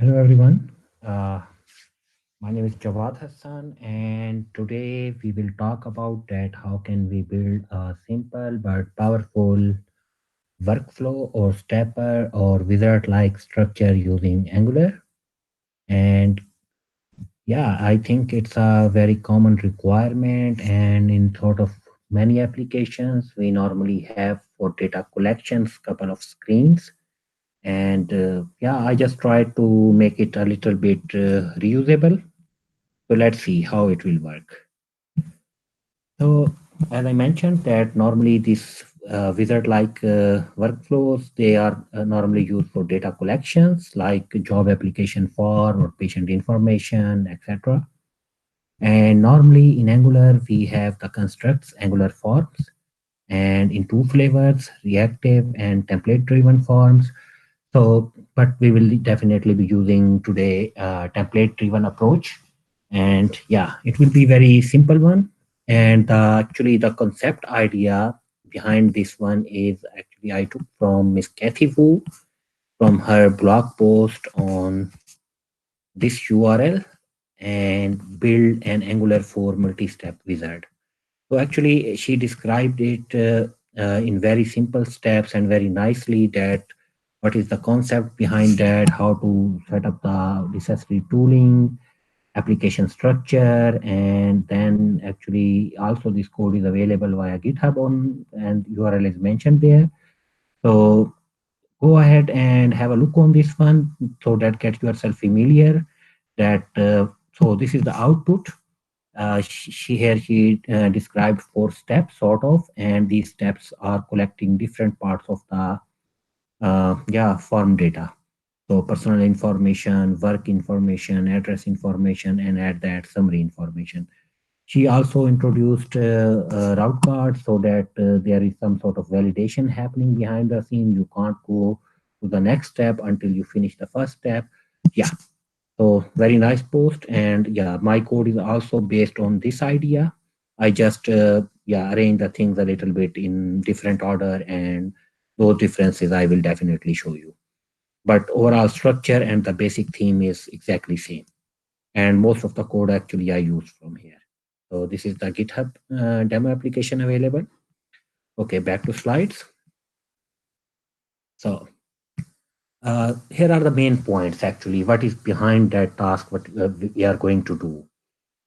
Hello everyone. My name is Jawad Hassan, and today we will talk about that how can we build a simple but powerful workflow or stepper or wizard-like structure using Angular. And yeah, I think it's a very common requirement, and in sort of many applications we normally have for data collections, couple of screens. And yeah, I just tried to make it a little bit reusable. So let's see how it will work. So as I mentioned that normally these wizard-like workflows, they are normally used for data collections like job application form or patient information, etc. And normally in Angular, we have the constructs Angular forms and in two flavors, reactive and template driven forms. So, but we will definitely be using today template driven approach. And yeah, it will be very simple one. And actually the concept idea behind this one is actually I took from Miss Kathy Wu from her blog post on this URL and build an Angular 4 multi-step wizard. So actually, she described it in very simple steps and very nicely that what is the concept behind that, how to set up the necessary tooling, application structure, and then actually also this code is available via GitHub on and URL is mentioned there. So go ahead and have a look on this one so that get yourself familiar that so this is the output she here she described four steps sort of, and these steps are collecting different parts of the yeah form data. So personal information, work information, address information, and add that summary information. She also introduced route cards so that there is some sort of validation happening behind the scene. You can't go to the next step until you finish the first step. Yeah, so very nice post, and yeah, my code is also based on this idea. I just yeah arrange the things a little bit in different order, and those differences I will definitely show you. But overall structure and the basic theme is exactly same, and most of the code actually I use from here. So this is the GitHub demo application available. Okay, back to slides. So here are the main points actually. What is behind that task? What we are going to do?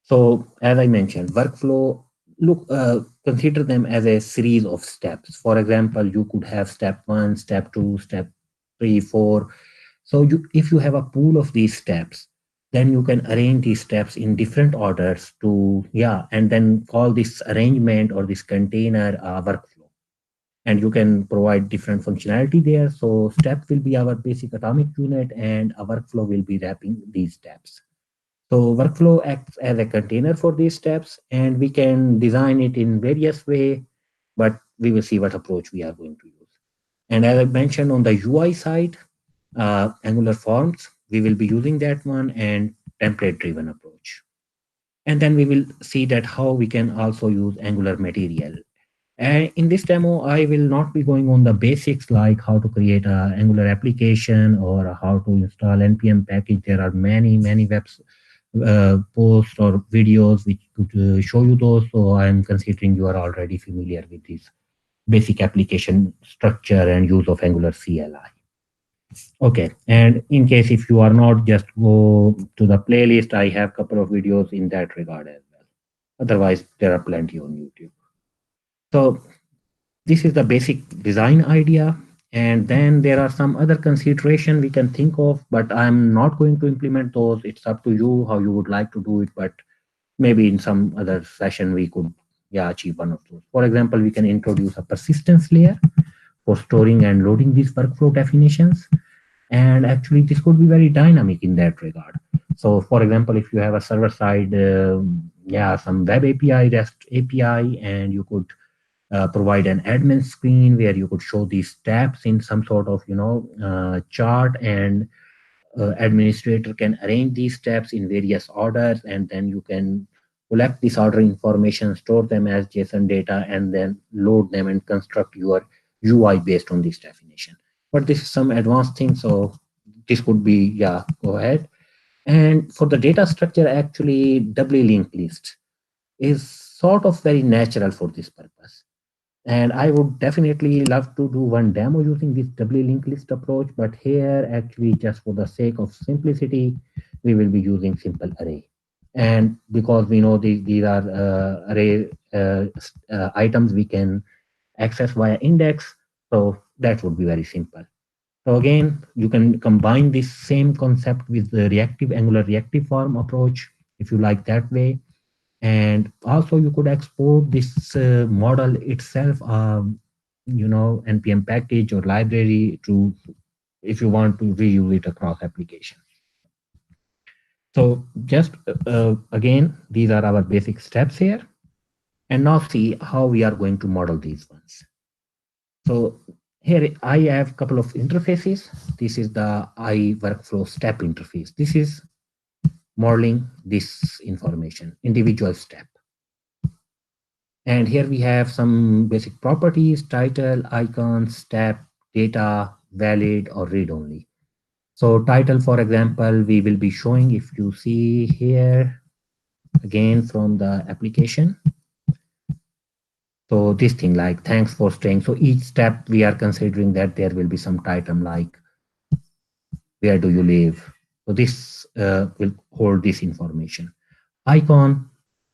So, as I mentioned, workflow, look, consider them as a series of steps. For example, you could have step one, step two, step three, four. So, if you have a pool of these steps, then you can arrange these steps in different orders to, yeah, and then call this arrangement or this container workflow. And you can provide different functionality there. So, step will be our basic atomic unit, and a workflow will be wrapping these steps. So workflow acts as a container for these steps, and we can design it in various way, but we will see what approach we are going to use. And as I mentioned on the UI side, Angular Forms, we will be using that one and template-driven approach. And then we will see that how we can also use Angular Material. And in this demo, I will not be going on the basics like how to create a Angular application or how to install npm package. There are many webs posts or videos which could show you those. So I'm considering you are already familiar with this basic application structure and use of Angular CLI. Okay, and in case if you are not, just go to the playlist. I have a couple of videos in that regard as well. Otherwise, there are plenty on YouTube. So this is the basic design idea, and then there are some other consideration we can think of, but I'm not going to implement those. It's up to you how you would like to do it, but maybe in some other session we could yeah achieve one of those. For example, we can introduce a persistence layer for storing and loading these workflow definitions, and actually this could be very dynamic in that regard. So for example, if you have a server side yeah some web api, rest api, and you could provide an admin screen where you could show these tabs in some sort of chart, and administrator can arrange these tabs in various orders, and then you can collect this order information, store them as JSON data, and then load them and construct your UI based on this definition. But this is some advanced thing, so this could be, yeah, go ahead. And for the data structure, actually, doubly linked list is sort of very natural for this purpose. And I would definitely love to do one demo using this doubly linked list approach, but here, actually, just for the sake of simplicity, we will be using simple array. And because we know these are array items we can access via index, so that would be very simple. So again, you can combine this same concept with the reactive angular reactive form approach if you like that way. And also you could export this model itself, npm package or library to if you want to reuse it across application. So just again, these are our basic steps here. And now see how we are going to model these ones. So here I have a couple of interfaces. This is the I workflow step interface. This is modeling this information, individual step. And here we have some basic properties, title, icon, step, data, valid or read only. So title, for example, we will be showing, if you see here, again from the application. So this thing like thanks for staying. So each step we are considering that there will be some title like where do you live. So this will hold this information. Icon,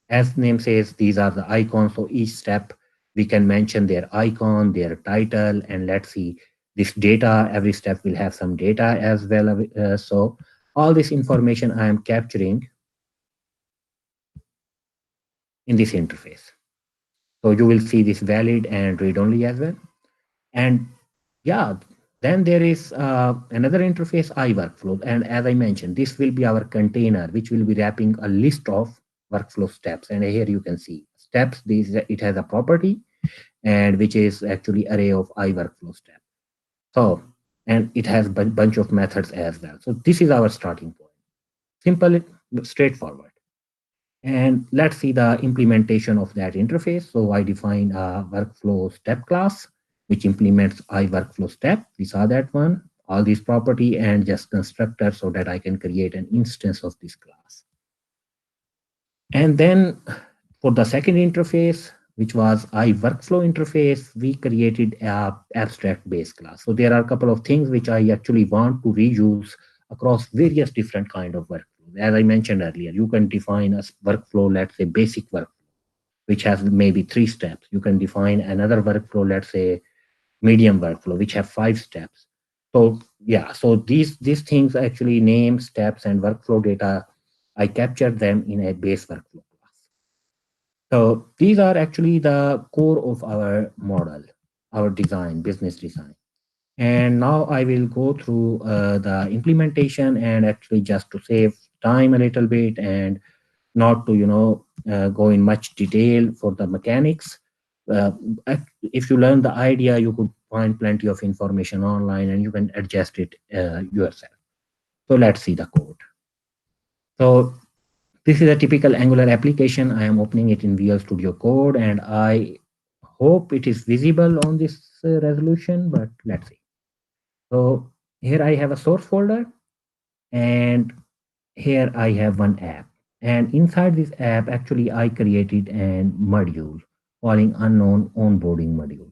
as name says, these are the icons. So each step we can mention their icon, their title, and let's see this data. Every step will have some data as well. So all this information I am capturing in this interface. So you will see this valid and read only as well. And yeah, then there is another interface, iWorkflow. And as I mentioned, this will be our container, which will be wrapping a list of workflow steps. And here you can see steps. It has a property, and which is actually array of iWorkflow steps. So, and it has bunch of methods as well. So this is our starting point. Simple, straightforward. And let's see the implementation of that interface. So I define a workflow step class, which implements iWorkflow step. We saw that one, all these property and just constructor so that I can create an instance of this class. And then for the second interface, which was iWorkflow interface, we created a abstract base class. So there are a couple of things which I actually want to reuse across various different kind of workflows. As I mentioned earlier, you can define a workflow, let's say basic workflow, which has maybe 3 steps. You can define another workflow, let's say medium workflow, which have 5 steps. So yeah, so these things actually name steps and workflow data. I capture them in a base workflow class. So these are actually the core of our model, our design, business design. And now I will go through the implementation and actually just to save time a little bit and not to, go in much detail for the mechanics. Uh, if you learn the idea, you could find plenty of information online and you can adjust it yourself. So let's see the code. So this is a typical Angular application. I am opening it in Visual Studio Code and I hope it is visible on this resolution, but let's see. So here I have a source folder and here I have one app. And inside this app, actually I created an module calling unknown onboarding module.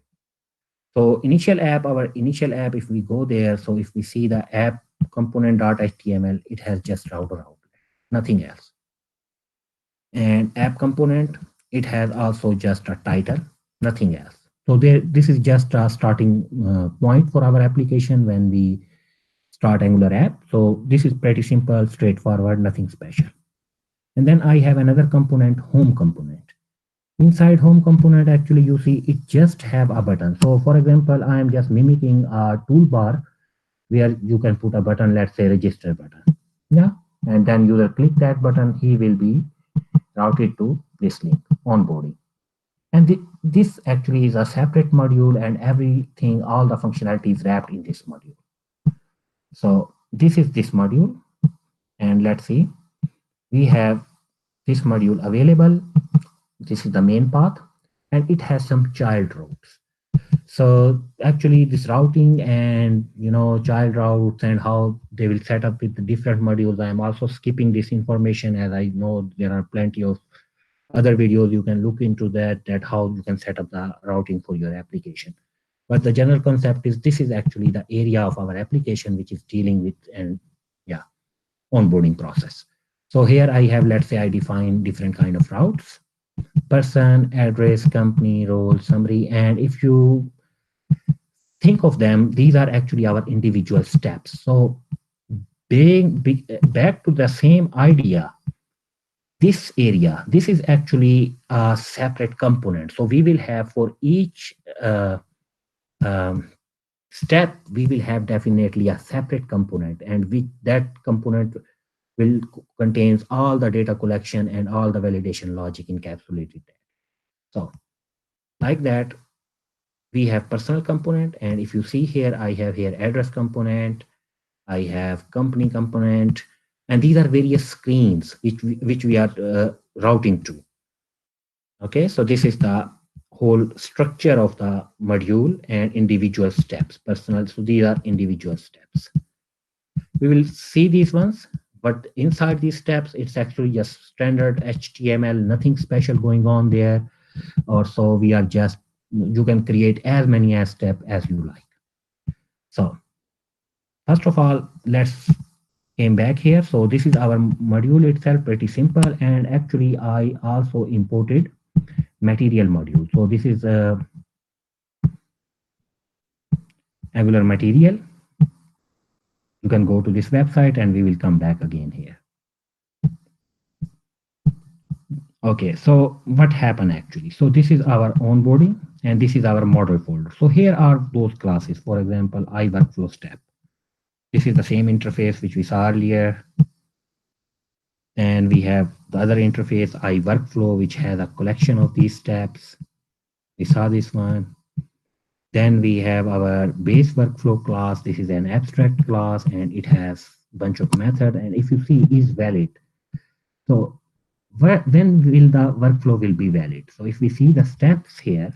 So our initial app, if we go there, so if we see the app component.html, it has just router outlet, nothing else. And app component, it has also just a title, nothing else. So this is just a starting point for our application when we start Angular app. So this is pretty simple, straightforward, nothing special. And then I have another component, home component. Inside home component, actually you see it just have a button. So for example, I am just mimicking a toolbar where you can put a button, let's say register button. Yeah. And then you will click that button, he will be routed to this link, onboarding. And this actually is a separate module and everything, all the functionality is wrapped in this module. So this is this module. And let's see, we have this module available. This is the main path and it has some child routes. So actually this routing and child routes and how they will set up with the different modules, I am also skipping this information, as I know there are plenty of other videos you can look into that how you can set up the routing for your application. But the general concept is this is actually the area of our application which is dealing with and yeah, onboarding process. So here I have, let's say I define different kind of routes: person, address, company, role, summary. And if you think of them, these are actually our individual steps. So back to the same idea, this area, this is actually a separate component. So we will have for each um, step, we will have definitely a separate component, and that component will contains all the data collection and all the validation logic encapsulated there. So like that, we have personal component, and if you see here, I have here address component, I have company component, and these are various screens which we are routing to. Okay, so this is the whole structure of the module and individual steps. Personal, so these are individual steps. We will see these ones, but inside these steps, it's actually just standard HTML, nothing special going on there. Or so we are just, you can create as many as step as you like. So first of all, let's came back here. So this is our module itself, pretty simple. And actually, I also imported material module. So this is a Angular material. You can go to this website and we will come back again here. Okay, so what happened actually? So this is our onboarding and this is our model folder. So here are those classes. For example, I workflow step. This is the same interface which we saw earlier. And we have the other interface, I workflow, which has a collection of these steps. We saw this one. Then we have our base workflow class. This is an abstract class and it has a bunch of method. And if you see is valid. So when will the workflow will be valid? So if we see the steps here,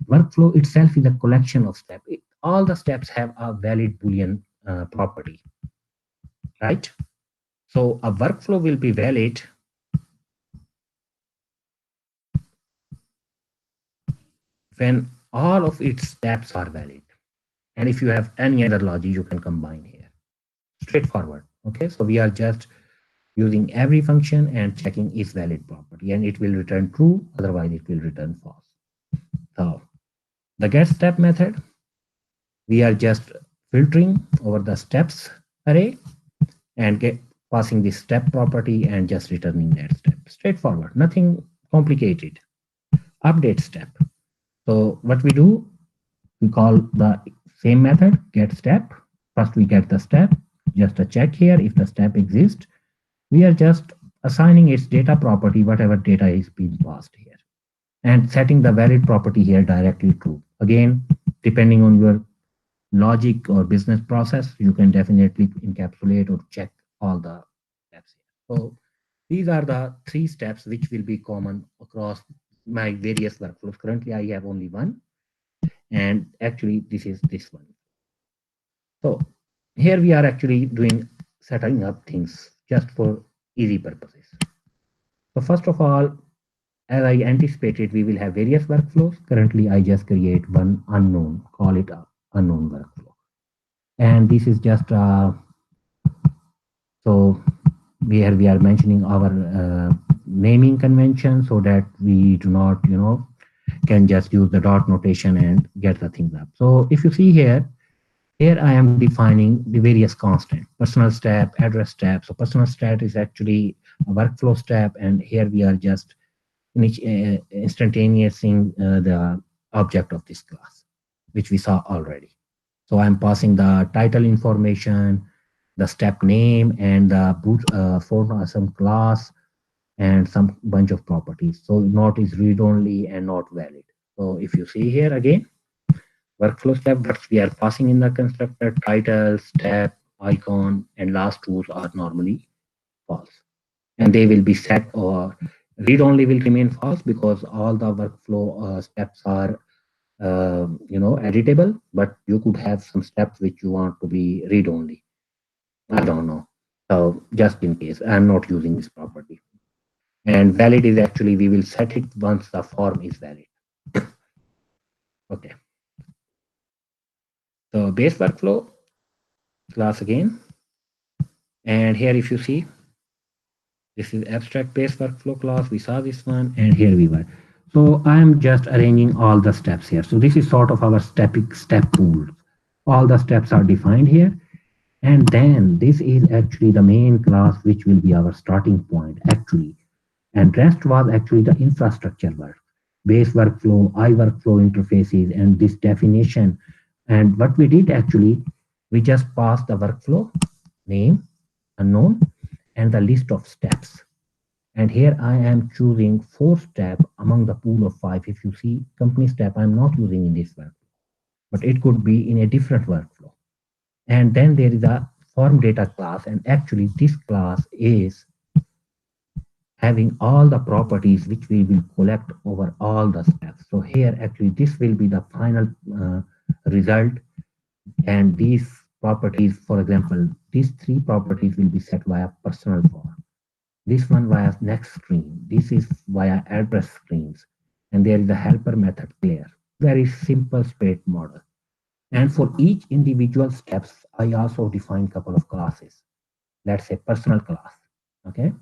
workflow itself is a collection of steps. All the steps have a valid Boolean property, right? So a workflow will be valid when all of its steps are valid. And if you have any other logic, you can combine here. Straightforward. Okay, so we are just using every function and checking its valid property, and it will return true, otherwise it will return false. So the get step method, we are just filtering over the steps array and passing the step property and just returning that step. Straightforward, nothing complicated. Update step. So what we do, we call the same method, get step. First we get the step, just a check here if the step exists. We are just assigning its data property, whatever data is being passed here, and setting the valid property here directly true. Again, depending on your logic or business process, you can definitely encapsulate or check all the steps here. So these are the three steps which will be common across my various workflows. Currently, I have only one, and actually this is this one. So here we are actually doing setting up things just for easy purposes. So first of all, as I anticipated, we will have various workflows. Currently, I just create one unknown, call it a unknown workflow. And this is just so where we are mentioning our naming convention so that we do not, can just use the dot notation and get the things up. So if you see here, here I am defining the various constant, personal step, address step. So personal step is actually a workflow step, and here we are just instantaneousing the object of this class, which we saw already. So I'm passing the title information, the step name, and the boot for some class and some bunch of properties. So not is read only and not valid. So if you see here again, workflow step, but we are passing in the constructor title, step, icon, and last twos are normally false. And they will be set, or read only will remain false because all the workflow steps are editable, but you could have some steps which you want to be read only. I don't know. So just in case, I'm not using this property. And valid is actually we will set it once the form is valid. Okay. So base workflow class again. And here if you see, this is abstract base workflow class. We saw this one, and here we were. So I'm just arranging all the steps here. So this is sort of our step pool. All the steps are defined here. And then this is actually the main class, which will be our starting point actually. And rest was actually the infrastructure work, base workflow, I workflow interfaces, and this definition. And what we did actually, we just passed the workflow name, unknown, and the list of steps. And here I am choosing 4 step among the pool of 5. If you see company step, I'm not using in this workflow, but it could be in a different workflow. And then there is a form data class, and actually this class is having all the properties which we will collect over all the steps. So here actually this will be the final result, and these properties, for example, these 3 properties will be set via personal form. This one via next screen. This is via address screens. And there is a helper method there. Very simple straight model. And for each individual steps, I also define couple of classes. Let's say personal class. Okay.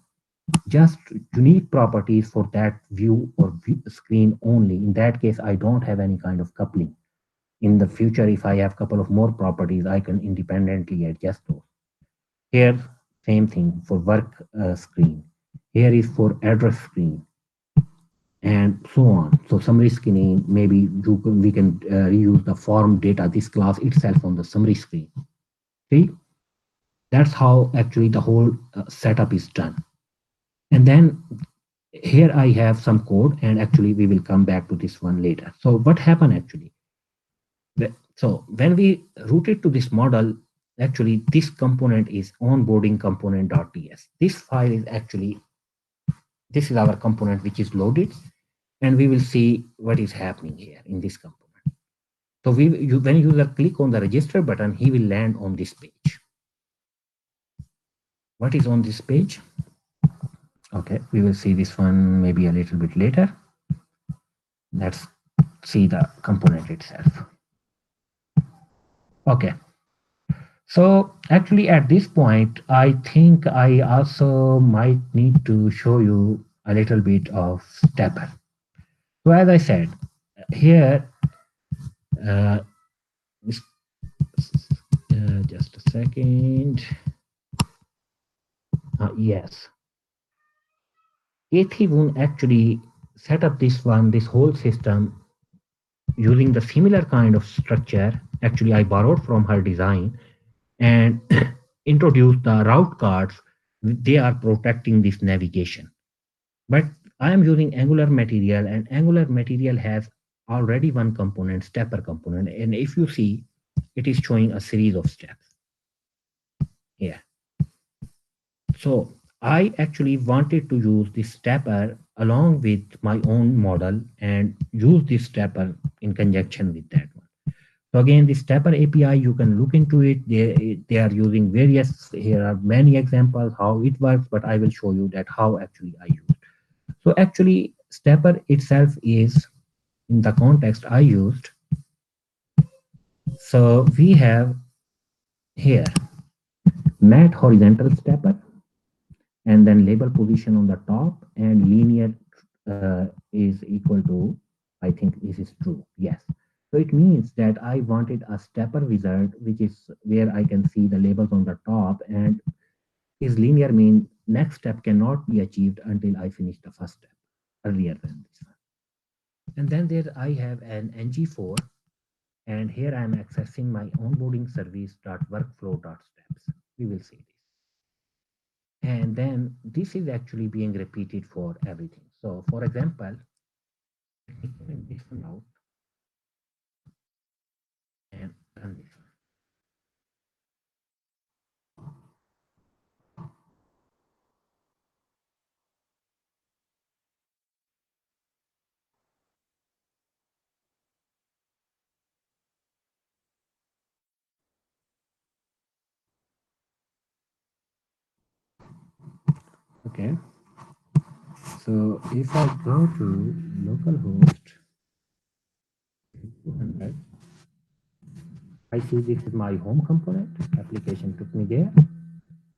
Just unique properties for that view or screen only. In that case, I don't have any kind of coupling. In the future, if I have couple of more properties, I can independently adjust those. Here, same thing for work screen. Here is for address screen and so on. So summary screen, maybe we can reuse the form data, this class itself on the summary screen. See, that's how actually the whole setup is done. And then here I have some code, and actually we will come back to this one later. So what happened actually? So when we routed to this model, actually this component is onboarding component.ts. This file is actually, this is our component which is loaded, and we will see what is happening here in this component. So when user click on the register button, he will land on this page. What is on this page? Okay, we will see this one maybe a little bit later. Let's see the component itself. Okay. So actually at this point, I think I also might need to show you a little bit of stepper. So as I said, here, uh, just a second. Yes, Ethivun actually set up this whole system using the similar kind of structure. Actually, I borrowed from her design and introduced the route cards. They are protecting this navigation. But I am using Angular material, and Angular material has already one component, stepper component. And if you see, it is showing a series of steps here. So I actually wanted to use this stepper along with my own model and use this stepper in conjunction with that one. So again, the stepper API, you can look into it. They are using various, here are many examples how it works, but I will show you that how actually I use. So actually stepper itself is in the context I used. So we have here mat horizontal stepper, and then label position on the top, and linear is equal to, I think this is true. Yes. So it means that I wanted a stepper wizard, which is where I can see the labels on the top, and is linear mean next step cannot be achieved until I finish the first step earlier than this one. And then there I have an ng4, and here I am accessing my onboarding service.workflow.steps. We will see this. And then this is actually being repeated for everything. So for example, let me comment this one out and run this one. Okay, so if I go to localhost 200, I see this is my home component. Application took me there.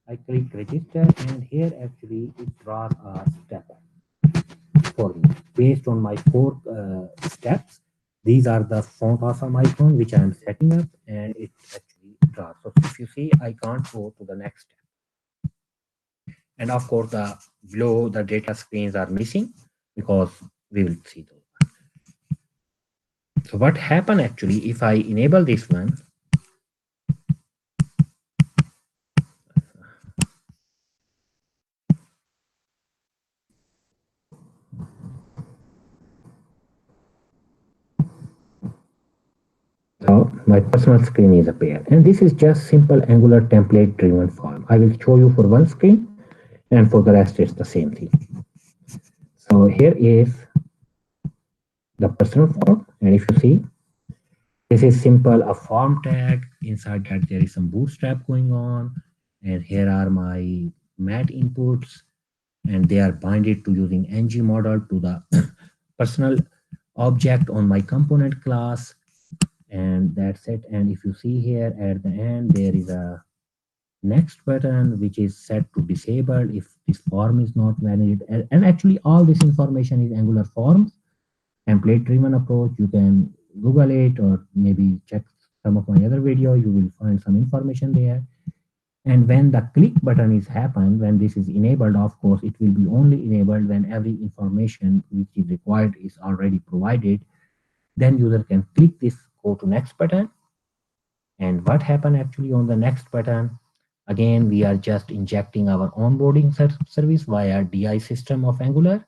I click register, and here actually it draws a step for me based on my four steps. These are the font of my phone which I am setting up, and it actually draws. So if you see, I can't go to the next step. And of course, the below the data screens are missing because we will see those. So what happen actually if I enable this one? So my personal screen is appear, and this is just simple Angular template driven form. I will show you for one screen, and for the rest it's the same thing. So here is the personal form, and if you see, this is simple a form tag. Inside that there is some bootstrap going on, and here are my mat inputs, and they are binded to using ng model to the personal object on my component class, and that's it. And if you see here at the end, there is a next button which is set to disable if this form is not valid. And actually all this information is Angular forms template driven approach. You can Google it or maybe check some of my other video. You will find some information there. And when the click button is happened, when this is enabled, of course, it will be only enabled when every information which is required is already provided. Then user can click this go to next button. And what happened actually on the next button? Again, we are just injecting our onboarding service via DI system of Angular,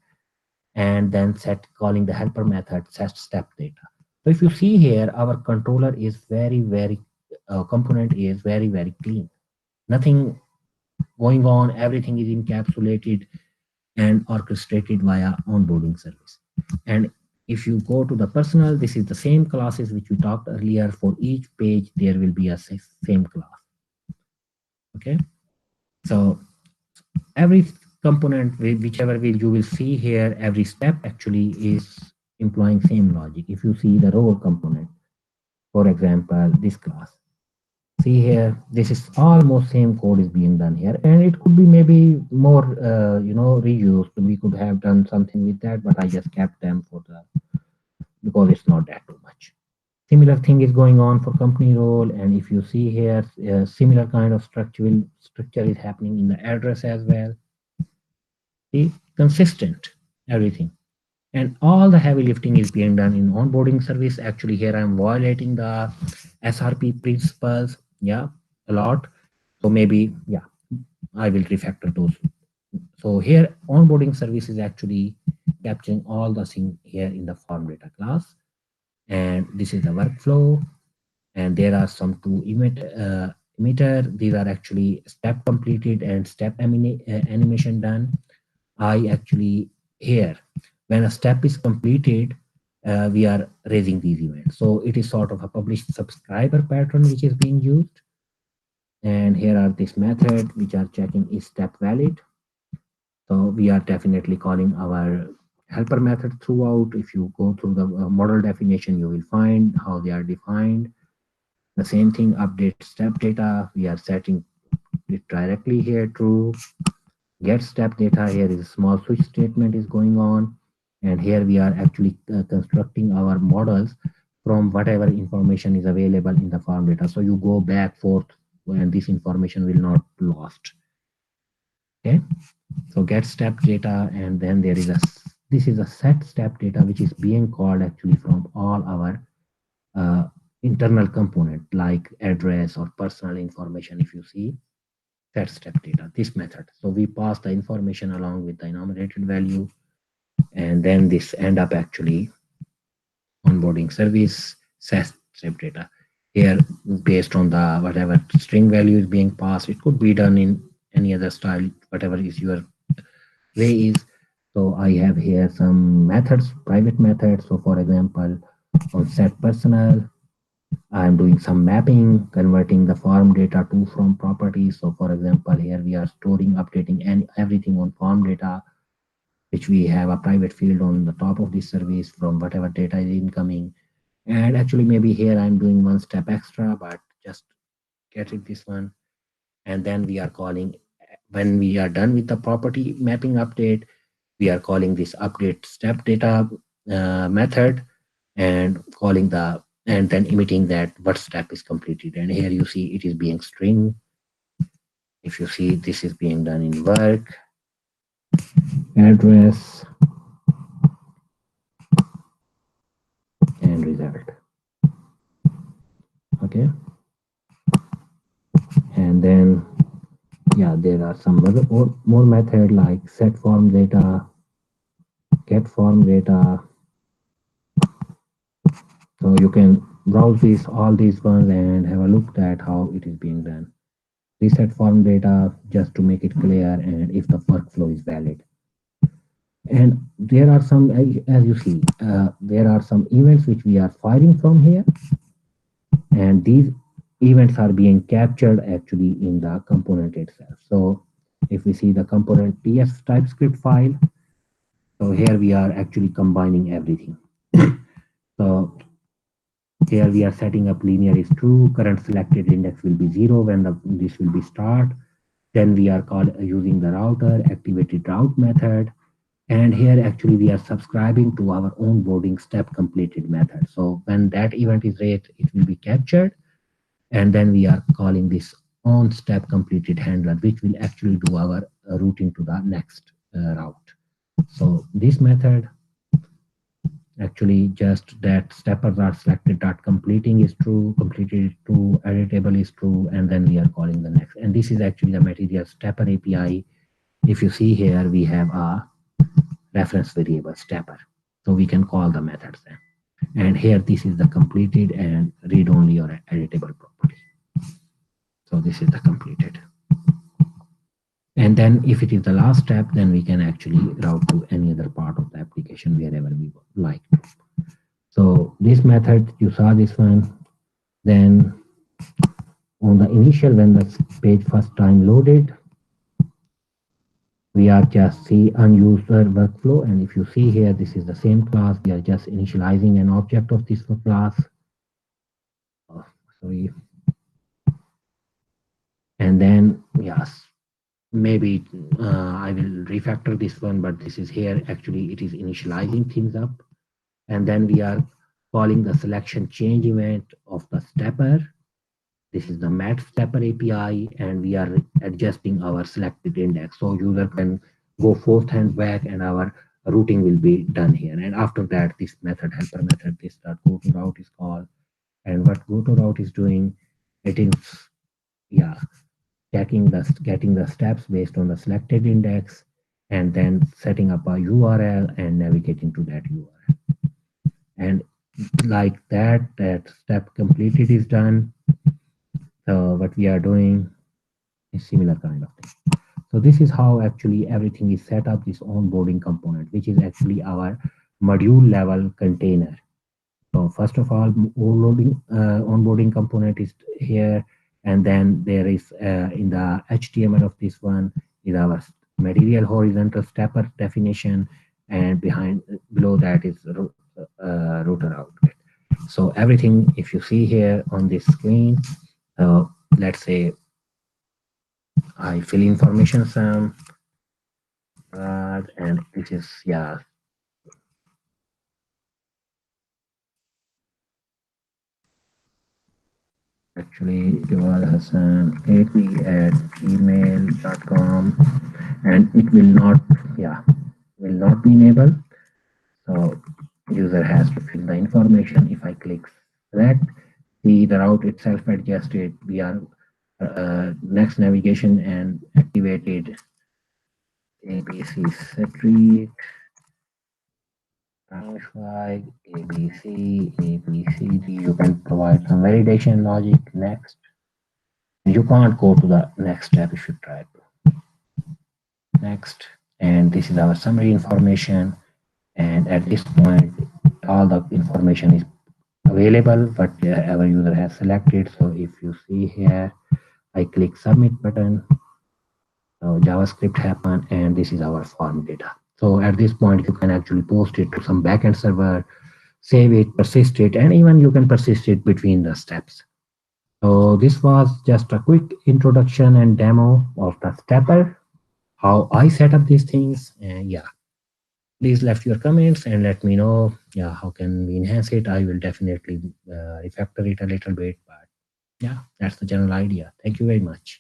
and then set calling the helper method set step data. So if you see here, our controller is very component is very clean. Nothing going on. Everything is encapsulated and orchestrated via onboarding service. And if you go to the personal, this is the same classes which we talked earlier. For each page, there will be a same class. Okay. So every component, whichever will you will see here, every step actually is employing same logic. If you see the role component, for example, this class, see here, this is almost same code is being done here, and it could be maybe more, reused. We could have done something with that, but I just kept them for the because it's not that too much. Similar thing is going on for company role, and if you see here, similar kind of structure is happening in the address as well. See, consistent everything, and all the heavy lifting is being done in onboarding service. Actually, here I'm violating the SRP principles, yeah, a lot. So maybe, yeah, I will refactor those. So here onboarding service is actually capturing all the thing here in the form data class, and this is the workflow. And there are some two emitter. These are actually step completed and step animation done. I actually here, when a step is completed, we are raising these events. So it is sort of a published subscriber pattern which is being used. And here are this method which are checking is step valid. So we are definitely calling our helper method throughout. If you go through the model definition, you will find how they are defined. The same thing, update step data. We are setting it directly here true. Get step data, here is a small switch statement is going on, and here we are actually constructing our models from whatever information is available in the farm data. So you go back forth and this information will not lost. Okay, so get step data, and then there is a this is a set step data which is being called actually from all our uh, internal component like address or personal information. If you see set step data, this method. So we pass the information along with the enumerated value, and then this end up actually onboarding service set step data. Here, based on the whatever string value is being passed, it could be done in any other style, whatever is your way is. So I have here some methods, private methods. So for example, on set personal, I'm doing some mapping, converting the form data to from properties. So for example, here we are storing, updating and everything on form data, which we have a private field on the top of this service from whatever data is incoming. And actually maybe here I'm doing one step extra, but just get it this one. And then we are calling, when we are done with the property mapping update, we are calling this update step data method and calling the, and then emitting that what step is completed. And here you see it is being string. If you see, this is being done in work address and result. Okay, and then yeah, there are some other more method like set form data, get form data. So you can browse these all these ones and have a look at how it is being done. Reset form data just to make it clear and if the workflow is valid. And there are some, as you see, there are some events which we are firing from here, and these events are being captured actually in the component itself. So if we see the component ts TypeScript file, so here we are actually combining everything. So here we are setting up linear is true, current selected index will be zero when this will be start. Then we are using the router activated route method. And here actually we are subscribing to our onboarding step completed method. So when that event is raised, it will be captured. And then we are calling this on step completed handler, which will actually do our routing to the next route. So this method actually just that steppers are selected, that completing is true, completed is true, editable is true, and then we are calling the next. And this is actually the material stepper API. If you see here, we have a reference variable stepper. So we can call the methods then. And here, this is the completed and read only or editable property. So this is the completed. And then if it is the last step, then we can actually route to any other part of the application wherever we would like. So this method, you saw this one. Then on the initial, when the page first time loaded, we are just see unused workflow. And if you see here, this is the same class. We are just initializing an object of this class. Oh, sorry. And then, yes, maybe I will refactor this one, but this is here. Actually, it is initializing things up. And then we are calling the selection change event of the stepper. This is the mat stepper API, and we are adjusting our selected index. So user can go forth and back, and our routing will be done here. And after that, this method, helper method, this go to route is called. And what go to route is doing, it is, yeah, getting the steps based on the selected index, and then setting up a URL and navigating to that URL. And like that, that step completed is done. So what we are doing is similar kind of thing. So this is how actually everything is set up, this onboarding component, which is actually our module level container. So first of all, onboarding component is here, and then there is in the HTML of this one is our material horizontal stepper definition, and behind below that is router outlet. So everything, if you see here on this screen, let's say I fill information some, and this is, yeah, actually Jawad Hassan 80 at gmail.com, and it will not, yeah, will not be enabled. So user has to fill the information. If I click select, see the route itself adjusted. We are next navigation and activated ABC Street, Braunschweig, ABC, ABCD. You can provide some validation logic next. You can't go to the next step if you try to. Next. And this is our summary information. And at this point, all the information is available, whatever user has selected. So if you see here, I click submit button, so JavaScript happen, and this is our form data. So at this point, you can actually post it to some backend server, save it, persist it, and even you can persist it between the steps. So this was just a quick introduction and demo of the stepper, how I set up these things. And yeah, please left your comments and let me know, yeah, how can we enhance it. I will definitely refactor it a little bit, but yeah, that's the general idea. Thank you very much.